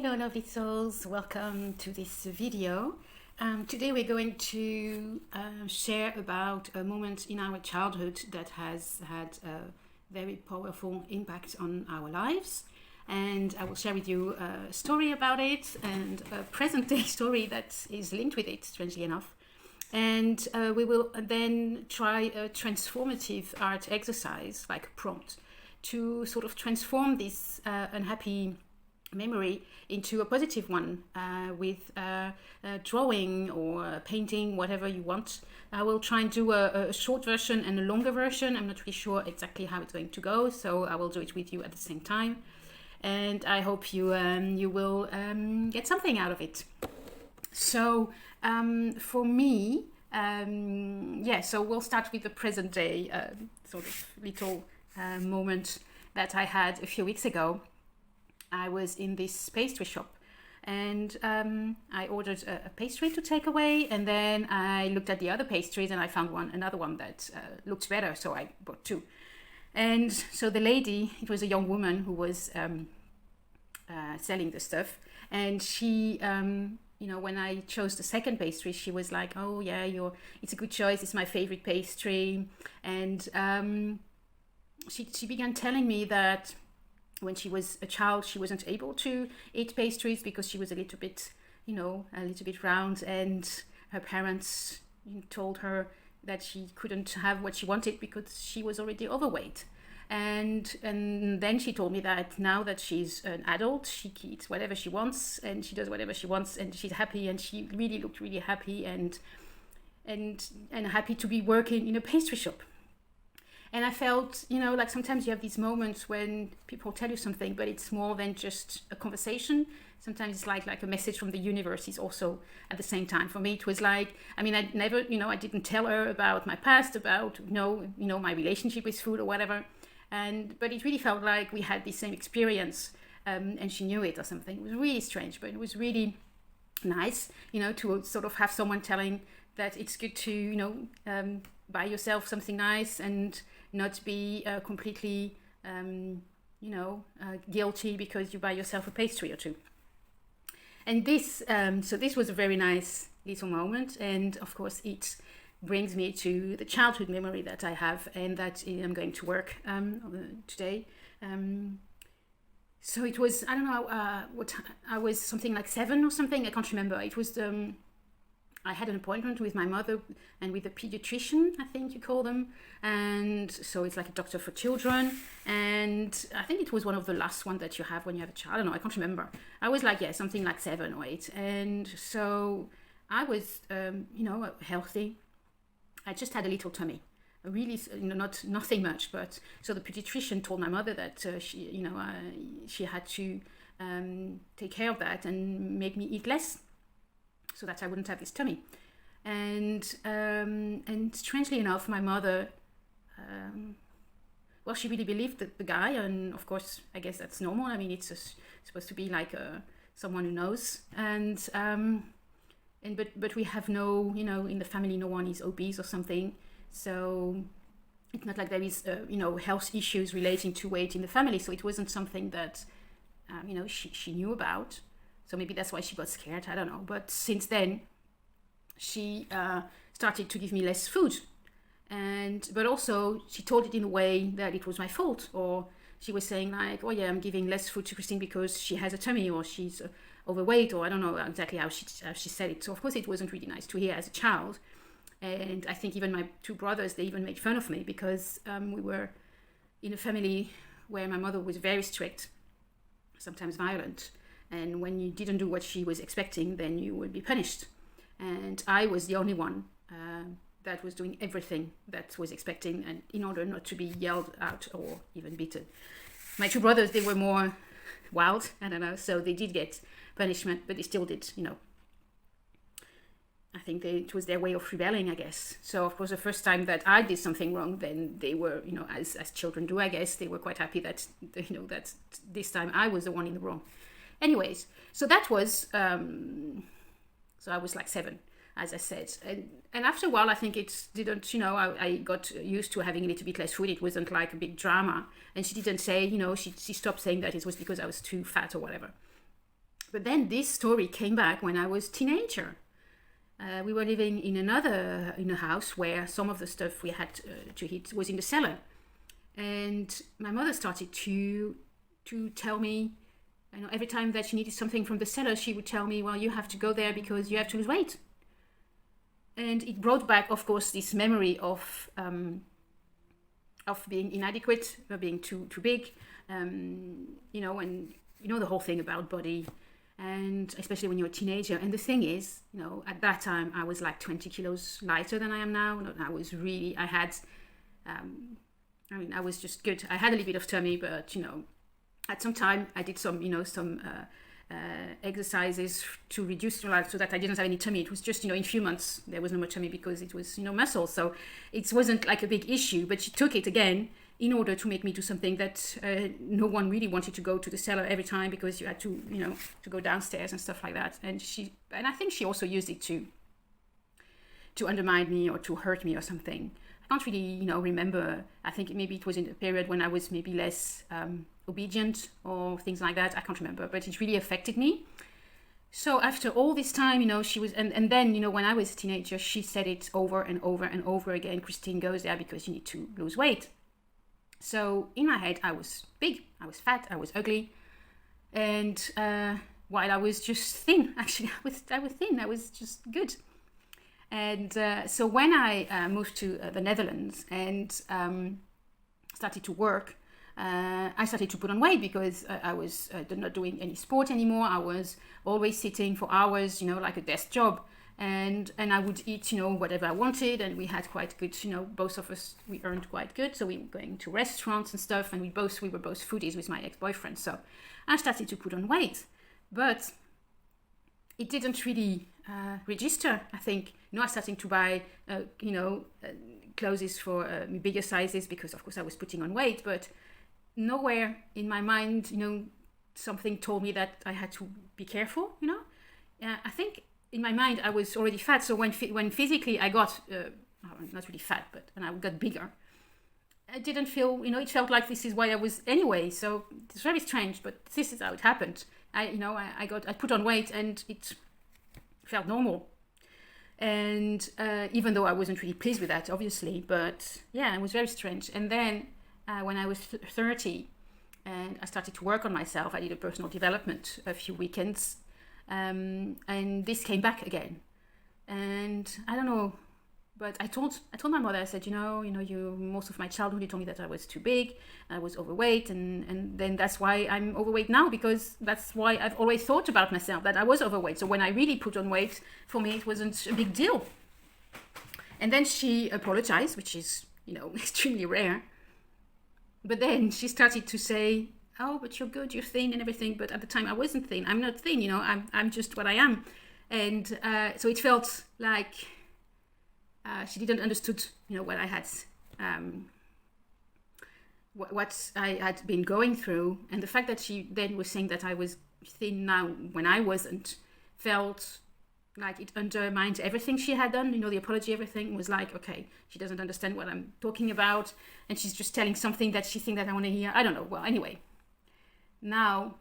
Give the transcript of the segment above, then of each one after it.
Hello lovely souls, welcome to this video. Today we're going to share about a moment in our childhood that has had a very powerful impact on our lives, and I will share with you a story about it and a present day story that is linked with it, strangely enough. And we will then try a transformative art exercise, like a prompt, to sort of transform this unhappy memory into a positive one with drawing or painting, whatever you want. I will try and do a short version and a longer version. I'm not really sure exactly how it's going to go, so I will do it with you at the same time. And I hope you will get something out of it. So for me, so we'll start with the present day sort of little moment that I had a few weeks ago. I was in this pastry shop and I ordered a pastry to take away, and then I looked at the other pastries and I found another one that looked better, so I bought two. And so the lady, it was a young woman who was selling the stuff, and she when I chose the second pastry, she was like, "Oh yeah, it's a good choice, it's my favorite pastry." And she began telling me that when she was a child, she wasn't able to eat pastries because she was a little bit round, and her parents told her that she couldn't have what she wanted because she was already overweight. And then she told me that now that she's an adult, she eats whatever she wants and she does whatever she wants and she's happy, and she really looked really happy and happy to be working in a pastry shop. And I felt, like sometimes you have these moments when people tell you something, but it's more than just a conversation. Sometimes it's like a message from the universe is also at the same time. For me, it was like, I never, I didn't tell her about my past, about, my relationship with food or whatever. But it really felt like we had the same experience, and she knew it or something. It was really strange, but it was really nice, to sort of have someone telling that it's good to, buy yourself something nice and not be completely, guilty because you buy yourself a pastry or two. And this was a very nice little moment. And of course, it brings me to the childhood memory that I have and that I'm going to work today. So it was, I don't know, I was something like 7 or something. I can't remember. It was I had an appointment with my mother and with a pediatrician, I think you call them. And so it's like a doctor for children. And I think it was one of the last ones that you have when you have a child. I don't know, I can't remember. I was like, something like 7 or 8. And so I was, healthy. I just had a little tummy. Really, nothing much. But so the pediatrician told my mother that she had to take care of that and make me eat less, so that I wouldn't have this tummy. And strangely enough, my mother, she really believed the guy, and of course, I guess that's normal. I mean, it's supposed to be like someone who knows. But we have no, in the family, no one is obese or something. So it's not like there is, health issues relating to weight in the family. So it wasn't something that, she knew about. So maybe that's why she got scared, I don't know. But since then, she started to give me less food. But also, she told it in a way that it was my fault. Or she was saying like, "Oh yeah, I'm giving less food to Christine because she has a tummy, or she's overweight," or I don't know exactly how she said it. So of course, it wasn't really nice to hear as a child. And I think even my 2 brothers, they even made fun of me because we were in a family where my mother was very strict, sometimes violent. And when you didn't do what she was expecting, then you would be punished. And I was the only one that was doing everything that was expecting, and in order not to be yelled out or even beaten. My 2 brothers, they were more wild, I don't know, so they did get punishment, but they still did, I think it was their way of rebelling, I guess. So of course, the first time that I did something wrong, then they were, as children do, I guess, they were quite happy that, that this time I was the one in the wrong. Anyways, so that was, so I was like 7, as I said. And after a while, I think it didn't, I got used to having a little bit less food. It wasn't like a big drama. And she didn't say, she stopped saying that it was because I was too fat or whatever. But then this story came back when I was teenager. We were living in a house where some of the stuff we had to eat was in the cellar, and my mother started to tell me, every time that she needed something from the cellar, she would tell me, well, you have to go there because you have to lose weight. And it brought back, of course, this memory of being inadequate, or being too big, and the whole thing about body, and especially when you're a teenager. And the thing is, at that time I was like 20 kilos lighter than I am now. I was just good. I had a little bit of tummy, but at some time I did some exercises to reduce so that I didn't have any tummy. It was just, in a few months there was no more tummy because it was, muscle. So it wasn't like a big issue, but she took it again in order to make me do something that no one really wanted to go to the cellar every time, because you had to, to go downstairs and stuff like that. And I think she also used it to undermine me or to hurt me or something. I can't really, remember. I think maybe it was in a period when I was maybe less obedient or things like that. I can't remember, but it really affected me. So after all this time, she was, and then, when I was a teenager, she said it over and over and over again: Christine, goes there because you need to lose weight. So in my head, I was big, I was fat, I was ugly, and while I was just thin, actually, I was thin, I was just good. And so when I moved to the Netherlands and started to work, I started to put on weight because I was not doing any sport anymore. I was always sitting for hours, like a desk job. And I would eat, whatever I wanted. And we had quite good, both of us, we earned quite good. So we were going to restaurants and stuff. And we were both foodies with my ex-boyfriend. So I started to put on weight. But it didn't really register, I think. I started to buy, clothes for bigger sizes because, of course, I was putting on weight. But nowhere in my mind, something told me that I had to be careful, I think in my mind I was already fat. So when physically I got, not really fat, and I got bigger, I didn't feel, it felt like this is why I was anyway. So it's very strange, but this is how it happened. I put on weight and it felt normal. And even though I wasn't really pleased with that, obviously, but yeah, it was very strange. And then when I was 30 and I started to work on myself, I did a personal development a few weekends, and this came back again. And I don't know, but I told my mother, I said, most of my childhood you told me that I was too big, I was overweight, and then that's why I'm overweight now, because that's why I've always thought about myself, that I was overweight. So when I really put on weight, for me it wasn't a big deal. And then she apologized, which is, extremely rare. But then she started to say, oh, but you're good, you're thin and everything. But at the time I wasn't thin. I'm not thin, I'm just what I am. And so it felt like she didn't understood, what I had, what I had been going through. And the fact that she then was saying that I was thin now when I wasn't, felt like it undermined everything she had done. The apology, everything was like, okay, she doesn't understand what I'm talking about, and she's just telling something that she thinks that I want to hear. I don't know. Well, anyway, now,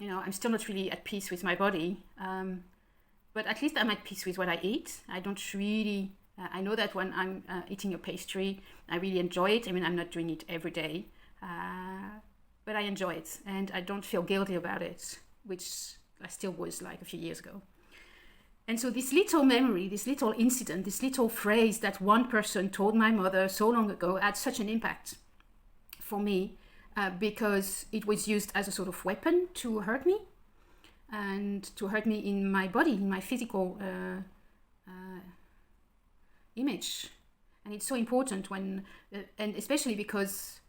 I'm still not really at peace with my body, but at least I'm at peace with what I eat. I don't really, I know that when I'm eating a pastry, I really enjoy it. I mean, I'm not doing it every day, but I enjoy it, and I don't feel guilty about it, which I still was like a few years ago. And so this little memory, this little incident, this little phrase that one person told my mother so long ago had such an impact for me, because it was used as a sort of weapon to hurt me, and to hurt me in my body, in my physical image. And it's so important when, and especially because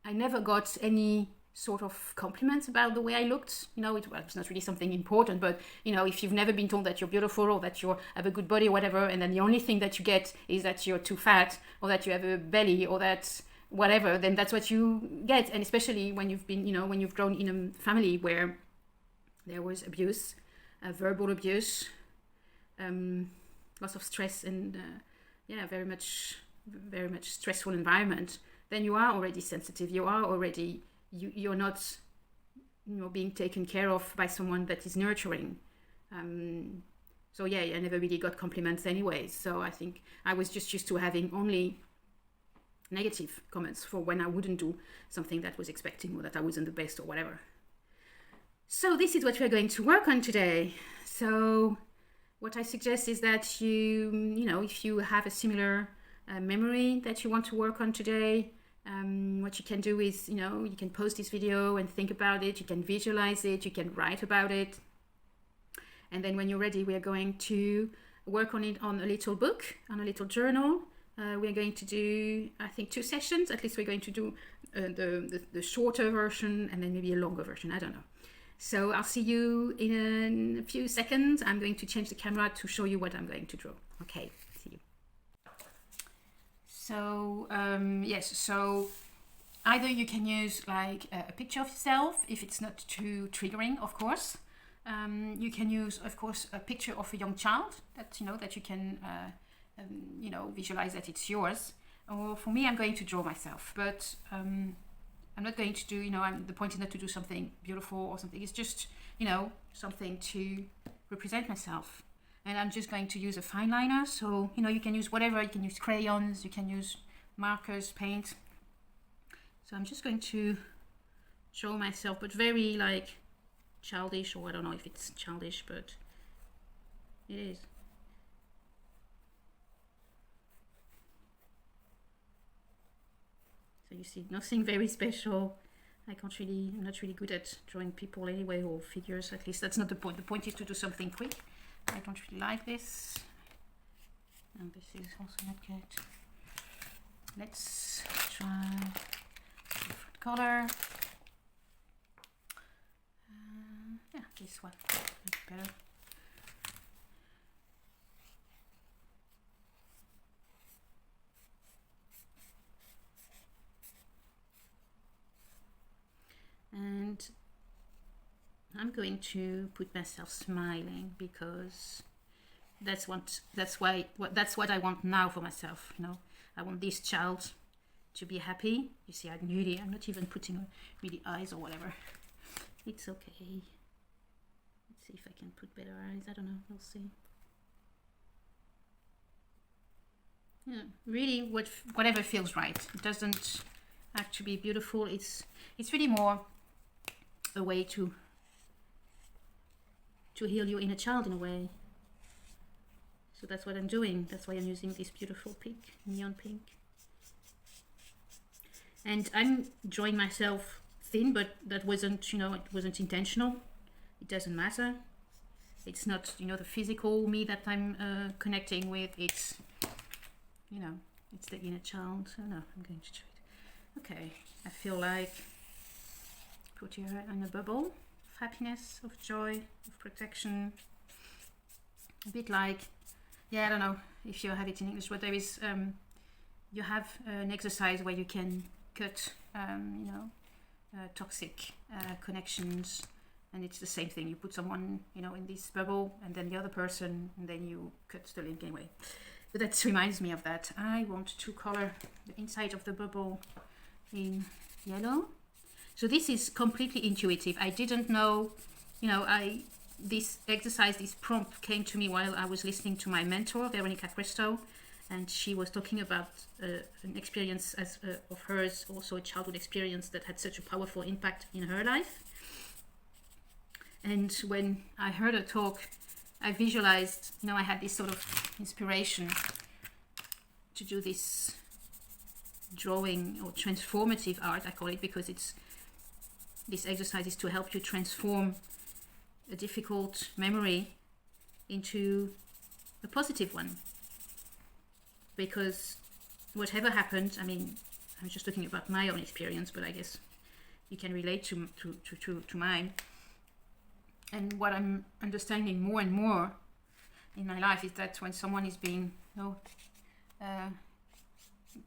I never got any sort of compliments about the way I looked. It's not really something important, but if you've never been told that you're beautiful or that you have a good body or whatever, and then the only thing that you get is that you're too fat or that you have a belly or that whatever, then that's what you get. And especially when you've been, when you've grown in a family where there was abuse, verbal abuse, lots of stress, and very much stressful environment, then you are already sensitive. You are already, you're not being taken care of by someone that is nurturing. So yeah, I never really got compliments anyway. So I think I was just used to having only negative comments for when I wouldn't do something that was expecting, or that I wasn't the best or whatever. So this is what we're going to work on today. So what I suggest is that if you have a similar memory that you want to work on today, what you can do is, you can pause this video and think about it. You can visualize it. You can write about it. And then when you're ready, we are going to work on it on a little book, on a little journal. We're going to do, I think, 2 sessions. At least we're going to do the shorter version and then maybe a longer version. I don't know. So I'll see you in a few seconds. I'm going to change the camera to show you what I'm going to draw. Okay, see you. So, yes, so either you can use like a picture of yourself, if it's not too triggering, of course. You can use, of course, a picture of a young child that you can visualize that it's yours. Or for me, I'm going to draw myself, but I'm not going to do, the point is not to do something beautiful or something. It's just, something to represent myself. And I'm just going to use a fine liner. So, you can use whatever. You can use crayons, you can use markers, paint. So I'm just going to draw myself, but very like childish, or I don't know if it's childish, but it is. So you see, nothing very special. I'm not really good at drawing people anyway, or figures. At least that's not the point. The point is to do something quick. I don't really like this. And this is also not good. Let's try a different color. Yeah, this one looks better. And I'm going to put myself smiling, because that's what I want now for myself. I want this child to be happy. You see, I'm not even putting really eyes or whatever. It's okay. Let's see if I can put better eyes. I don't know. We'll see. Yeah, really, whatever feels right. It doesn't have to be beautiful. It's really more a way to heal your inner child in a way. So that's what I'm doing. That's why I'm using this beautiful pink, neon pink. And I'm drawing myself thin, but that wasn't, it wasn't intentional. It doesn't matter. It's not, the physical me that I'm connecting with. It's, it's the inner child. So no, I'm going to try it. Okay, I feel like put your head on a bubble of happiness, of joy, of protection. A bit like, I don't know if you have it in English, but there is, you have an exercise where you can cut, toxic connections, and it's the same thing. You put someone, in this bubble, and then the other person, and then you cut the link anyway. But that reminds me of that. I want to color the inside of the bubble in yellow. So this is completely intuitive. I didn't know, this exercise, this prompt came to me while I was listening to my mentor, Veronica Cristo, and she was talking about an experience of hers, also a childhood experience that had such a powerful impact in her life. And when I heard her talk, I visualized, I had this sort of inspiration to do this drawing, or transformative art, I call it, because this exercise is to help you transform a difficult memory into a positive one. Because whatever happened, I'm just talking about my own experience, but I guess you can relate to mine. And what I'm understanding more and more in my life is that when someone is being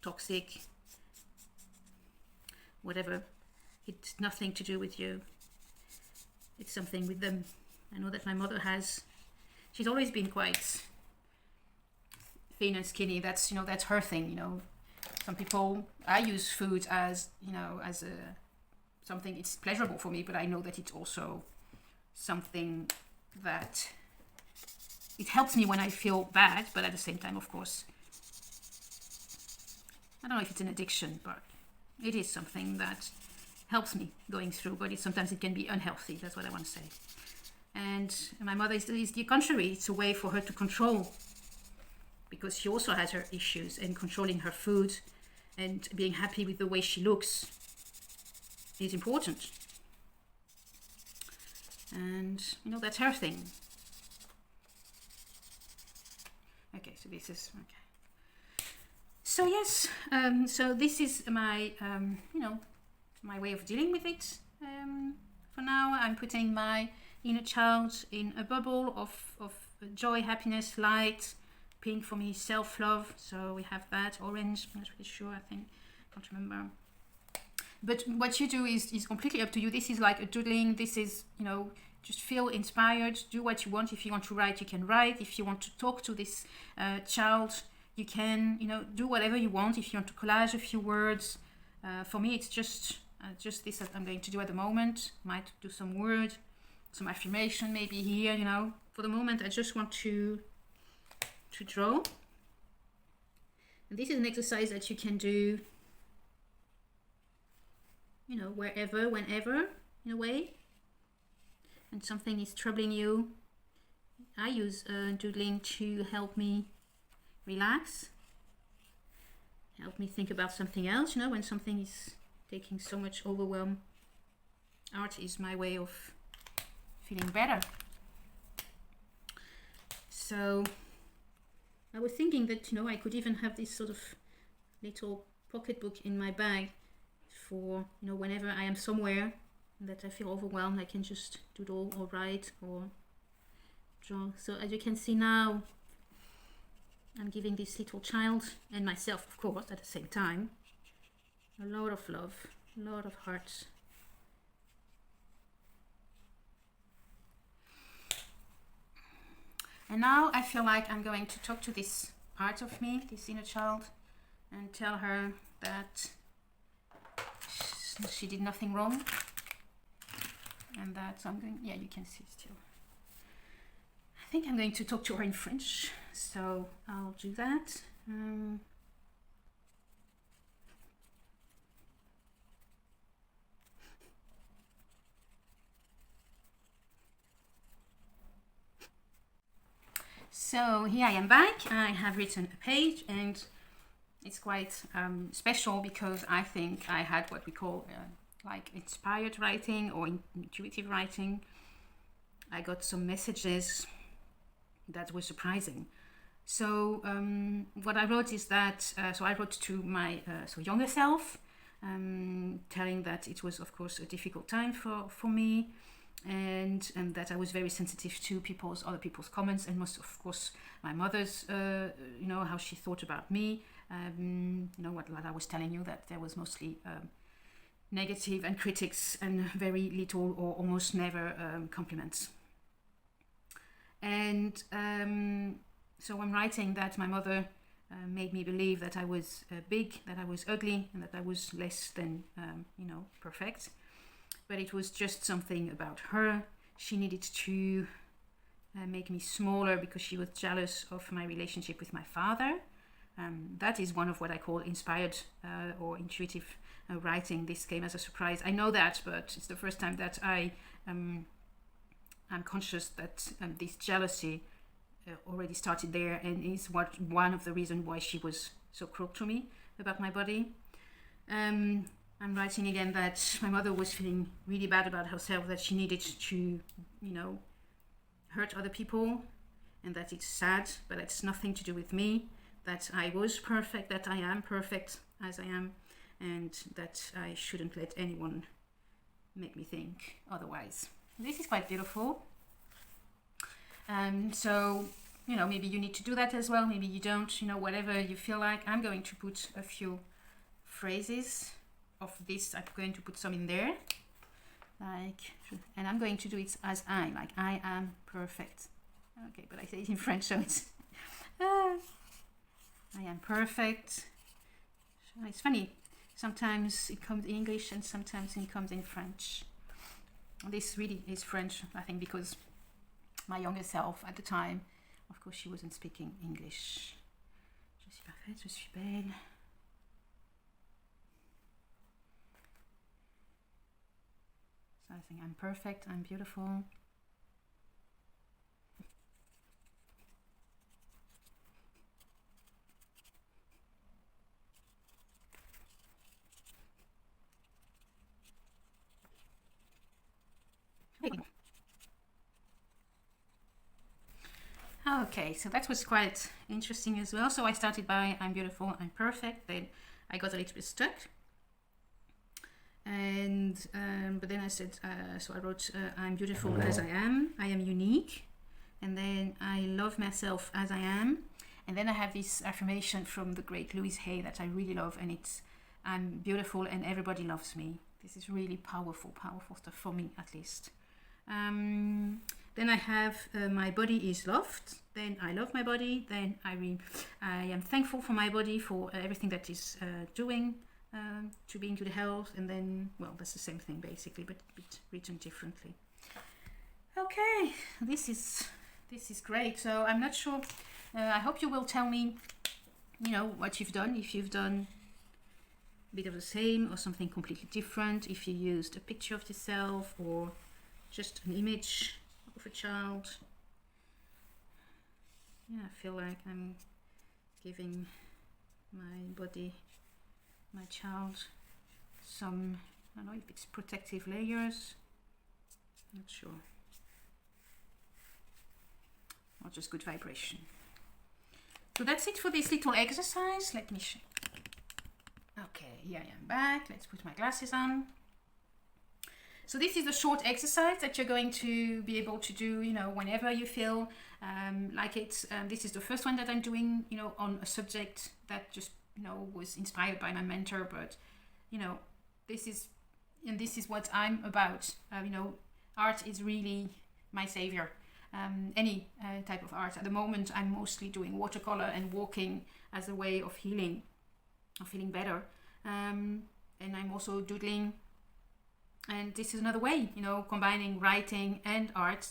toxic, whatever, it's nothing to do with you. It's something with them. I know that my mother she's always been quite thin and skinny. That's her thing. Some people, I use food as something, it's pleasurable for me, but I know that it's also something that it helps me when I feel bad, but at the same time, of course, I don't know if it's an addiction, but it is something that helps me going through, but sometimes it can be unhealthy. That's what I want to say. And my mother is the contrary. It's a way for her to control, because she also has her issues, and controlling her food and being happy with the way she looks is important. And, that's her thing. Okay, so this is, okay. So yes, so this is my, my way of dealing with it. For now, I'm putting my inner child in a bubble of joy, happiness, light. Pink for me, self-love. So we have that. Orange, I'm not really sure, I think. Can't remember. But what you do is completely up to you. This is like a doodling. This is, just feel inspired. Do what you want. If you want to write, you can write. If you want to talk to this child, you can, do whatever you want. If you want to collage a few words. For me, it's just this that I'm going to do at the moment. Might do some word, some affirmation maybe here, For the moment, I just want to draw. And this is an exercise that you can do, wherever, whenever, in a way. And something is troubling you. I use doodling to help me relax, help me think about something else, when something is taking so much overwhelm. Art is my way of feeling better. So I was thinking that, I could even have this sort of little pocketbook in my bag for, whenever I am somewhere that I feel overwhelmed, I can just doodle or write or draw. So as you can see now, I'm giving this little child, and myself, of course, at the same time, a lot of love, a lot of hearts. And now I feel like I'm going to talk to this part of me, this inner child, and tell her that she did nothing wrong. And that I'm going, you can see still. I think I'm going to talk to her in French, so I'll do that. So here I am back. I have written a page, and it's quite special because I think I had what we call like inspired writing or intuitive writing. I got some messages that were surprising. So what I wrote is that, so I wrote to my younger self, telling that it was, of course, a difficult time for me, and that I was very sensitive to other people's comments, and most, of course, my mother's, how she thought about me. What I was telling you, that there was mostly negative and critics and very little or almost never compliments. And so I'm writing that my mother made me believe that I was big, that I was ugly, and that I was less than, perfect. But it was just something about her. She needed to make me smaller because she was jealous of my relationship with my father. That is one of what I call inspired or intuitive writing. This came as a surprise. I know that, but it's the first time that I'm conscious that this jealousy already started there, and is one of the reasons why she was so cruel to me about my body. I'm writing again that my mother was feeling really bad about herself, that she needed to, hurt other people, and that it's sad, but it's nothing to do with me, that I was perfect, that I am perfect as I am, and that I shouldn't let anyone make me think otherwise. This is quite beautiful. So, maybe you need to do that as well, maybe you don't, whatever you feel like. I'm going to put a few phrases of this. I'm going to put some in there, and I'm going to do it as I am perfect. Okay, but I say it in French, so it's I am perfect. It's funny. Sometimes it comes in English and sometimes it comes in French. This really is French, I think, because my younger self at the time, of course, she wasn't speaking English. Je suis parfaite, je suis belle. So I think I'm perfect, I'm beautiful. Okay, so that was quite interesting as well. So I started by I'm beautiful, I'm perfect. Then I got a little bit stuck. And but then I said, so I wrote, I'm beautiful as I am unique. And then I love myself as I am. And then I have this affirmation from the great Louise Hay that I really love, and it's, I'm beautiful and everybody loves me. This is really powerful stuff for me, at least. Then I have my body is loved. Then I love my body. Then I am thankful for my body, for everything that is doing to be in good health. And then, well, that's the same thing basically, but written differently. Okay, this is great. So I'm not sure. I hope you will tell me, you know, what you've done. If you've done a bit of the same or something completely different. If you used a picture of yourself or just an image of a child. Yeah, I feel like I'm giving my body, my child, some, I don't know if it's protective layers, not sure, or just good vibration. So that's it for this little exercise. Let me show. Okay, here I am back. Let's put my glasses on. So this is a short exercise that you're going to be able to do, you know, whenever you feel like it. This is the first one that I'm doing, you know, on a subject that just, you know, was inspired by my mentor. But, you know, this is what I'm about. You know, art is really my savior. Any type of art. At the moment, I'm mostly doing watercolor and walking as a way of healing, of feeling better. And I'm also doodling. And this is another way, you know, combining writing and art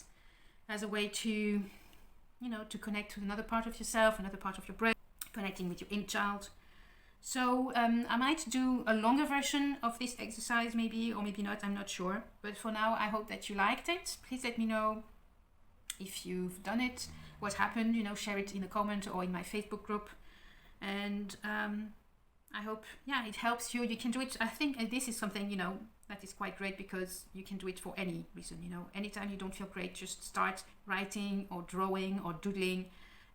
as a way to, you know, to connect with another part of yourself, another part of your brain, connecting with your inner child. So I might do a longer version of this exercise maybe, or maybe not, I'm not sure. But for now, I hope that you liked it. Please let me know if you've done it, what happened, you know, share it in a comment or in my Facebook group. And I hope, yeah, it helps you. You can do it. I think this is something, you know, that is quite great because you can do it for any reason, you know. Anytime you don't feel great, just start writing or drawing or doodling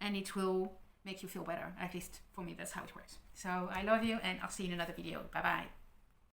and it will make you feel better. At least for me, that's how it works. So I love you and I'll see you in another video. Bye-bye.